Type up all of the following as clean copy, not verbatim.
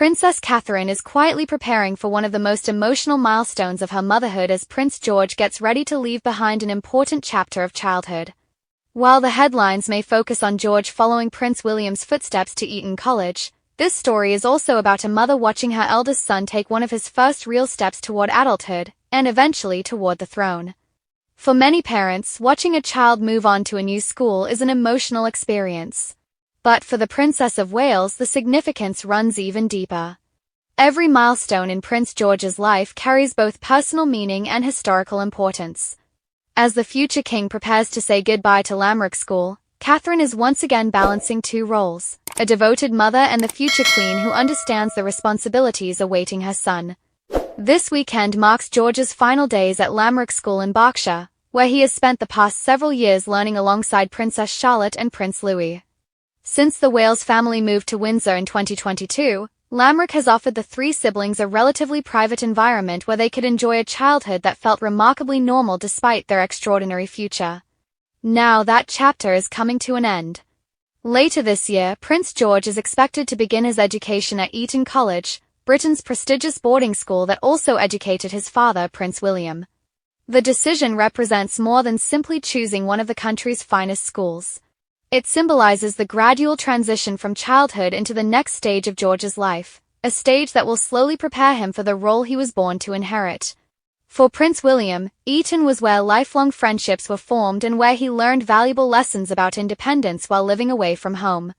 Princess Catherine is quietly preparing for one of the most emotional milestones of her motherhood as Prince George gets ready to leave behind an important chapter of childhood. While the headlines may focus on George following Prince William's footsteps to Eton College, this story is also about a mother watching her eldest son take one of his first real steps toward adulthood, and eventually toward the throne. For many parents, watching a child move on to a new school is an emotional experience. But for the Princess of Wales, the significance runs even deeper. Every milestone in Prince George's life carries both personal meaning and historical importance. As the future king prepares to say goodbye to Lambrook School, Catherine is once again balancing two roles, a devoted mother and the future queen who understands the responsibilities awaiting her son. This weekend marks George's final days at Lambrook School in Berkshire, where he has spent the past several years learning alongside Princess Charlotte and Prince Louis. Since the Wales family moved to Windsor in 2022, Lambrook has offered the three siblings a relatively private environment where they could enjoy a childhood that felt remarkably normal despite their extraordinary future. Now that chapter is coming to an end. Later this year, Prince George is expected to begin his education at Eton College, Britain's prestigious boarding school that also educated his father, Prince William. The decision represents more than simply choosing one of the country's finest schools. It symbolizes the gradual transition from childhood into the next stage of George's life, a stage that will slowly prepare him for the role he was born to inherit. For Prince William, Eton was where lifelong friendships were formed and where he learned valuable lessons about independence while living away from home.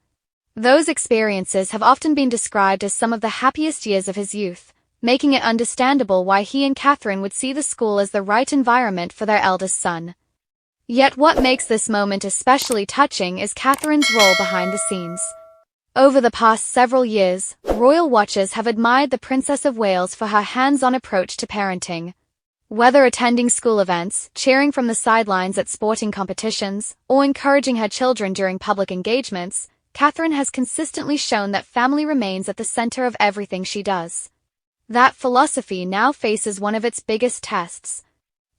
Those experiences have often been described as some of the happiest years of his youth, making it understandable why he and Catherine would see the school as the right environment for their eldest son. Yet what makes this moment especially touching is Catherine's role behind the scenes. Over the past several years, royal watchers have admired the Princess of Wales for her hands-on approach to parenting. Whether attending school events, cheering from the sidelines at sporting competitions, or encouraging her children during public engagements, Catherine has consistently shown that family remains at the center of everything she does. That philosophy now faces one of its biggest tests.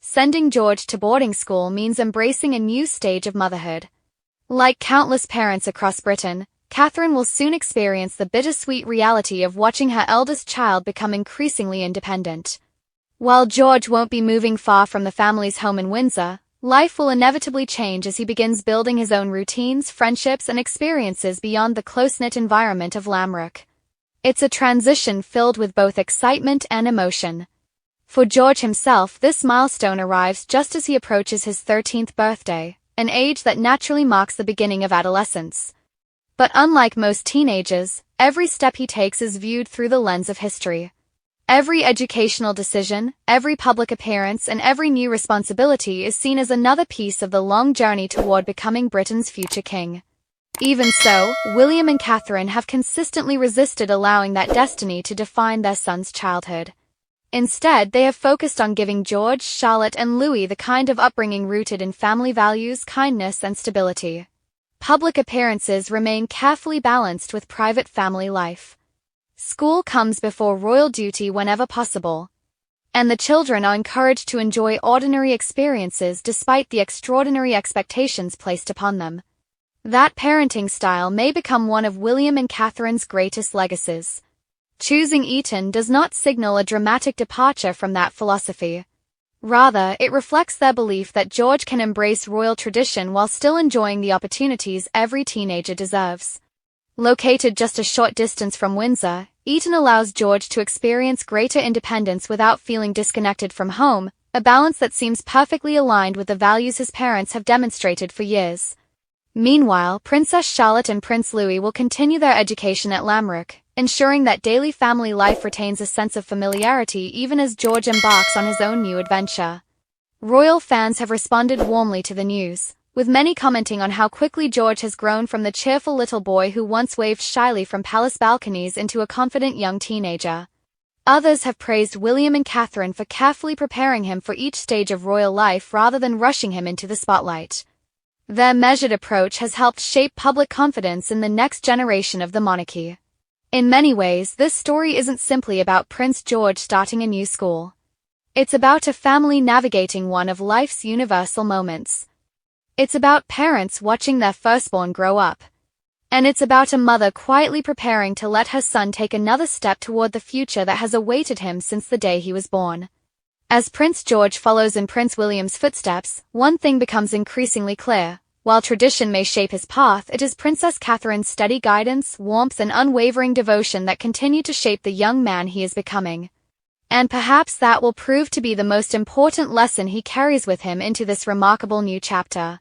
Sending George to boarding school means embracing a new stage of motherhood. Like countless parents across Britain, Catherine will soon experience the bittersweet reality of watching her eldest child become increasingly independent. While George won't be moving far from the family's home in Windsor, life will inevitably change as he begins building his own routines, friendships, and experiences beyond the close-knit environment of Lambrook. It's a transition filled with both excitement and emotion. For George himself, this milestone arrives just as he approaches his 13th birthday, an age that naturally marks the beginning of adolescence. But unlike most teenagers, every step he takes is viewed through the lens of history. Every educational decision, every public appearance, and every new responsibility is seen as another piece of the long journey toward becoming Britain's future king. Even so, William and Catherine have consistently resisted allowing that destiny to define their son's childhood. Instead, they have focused on giving George, Charlotte, and Louis the kind of upbringing rooted in family values, kindness, and stability. Public appearances remain carefully balanced with private family life. School comes before royal duty whenever possible. And the children are encouraged to enjoy ordinary experiences despite the extraordinary expectations placed upon them. That parenting style may become one of William and Catherine's greatest legacies. Choosing Eton does not signal a dramatic departure from that philosophy. Rather, it reflects their belief that George can embrace royal tradition while still enjoying the opportunities every teenager deserves. Located just a short distance from Windsor, Eton allows George to experience greater independence without feeling disconnected from home, a balance that seems perfectly aligned with the values his parents have demonstrated for years. Meanwhile, Princess Charlotte and Prince Louis will continue their education at Lambrook, ensuring that daily family life retains a sense of familiarity even as George embarks on his own new adventure. Royal fans have responded warmly to the news, with many commenting on how quickly George has grown from the cheerful little boy who once waved shyly from palace balconies into a confident young teenager. Others have praised William and Catherine for carefully preparing him for each stage of royal life rather than rushing him into the spotlight. Their measured approach has helped shape public confidence in the next generation of the monarchy. In many ways, this story isn't simply about Prince George starting a new school. It's about a family navigating one of life's universal moments. It's about parents watching their firstborn grow up. And it's about a mother quietly preparing to let her son take another step toward the future that has awaited him since the day he was born. As Prince George follows in Prince William's footsteps, one thing becomes increasingly clear. While tradition may shape his path, it is Princess Catherine's steady guidance, warmth, and unwavering devotion that continue to shape the young man he is becoming. And perhaps that will prove to be the most important lesson he carries with him into this remarkable new chapter.